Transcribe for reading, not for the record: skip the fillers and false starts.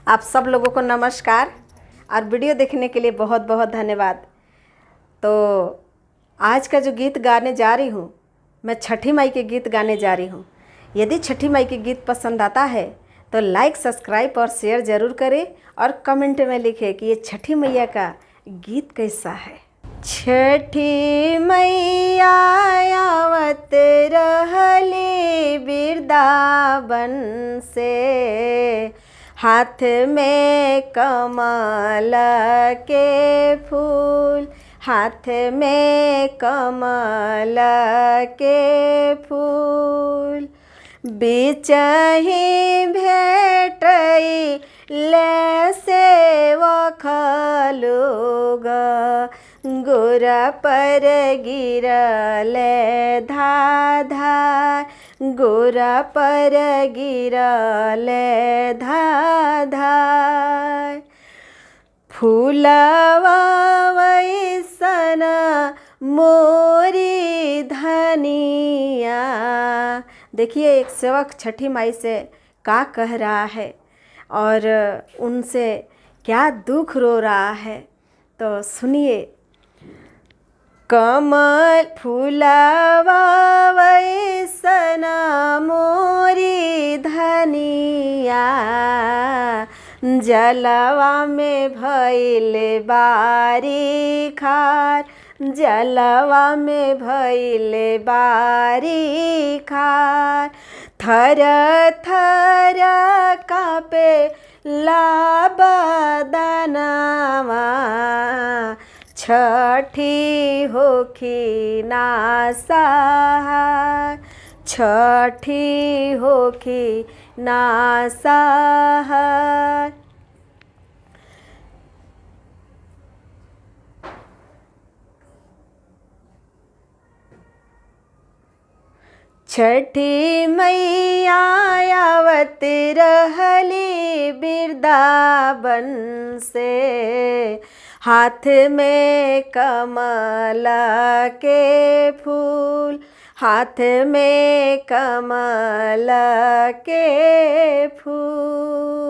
आप सब लोगों को नमस्कार और वीडियो देखने के लिए बहुत बहुत धन्यवाद। तो आज का जो गीत गाने जा रही हूँ, मैं छठी माई के गीत गाने जा रही हूँ। यदि छठी माई के गीत पसंद आता है तो लाइक, सब्सक्राइब और शेयर ज़रूर करें और कमेंट में लिखें कि ये छठी मैया का गीत कैसा है। छठी मैया आवत रहली वृंदावन से, हाथ में कमल के फूल, हाथ में कमल के फूल। बिचही भेटई ले सेवक लोग, गोरा पर गिरले धाधार, गोरा पर गिरले धाधार। फूलवा वैसन मोरी धनिया। देखिए एक सेवक छठी माई से क्या कह रहा है और उनसे क्या दुख रो रहा है, तो सुनिए। कमल फूलवा वैसन मोरी धनिया, जलवा में भइल बारी खार, जलवा में भइल बारी खार। थर थर कापे ला बदनवा, छठी होखी ना सहार, छठी होखी ना सहार। छठी मैया आवत रहली वृंदावन से, हाथ में कमल के फूल, हाथ में कमल के फूल।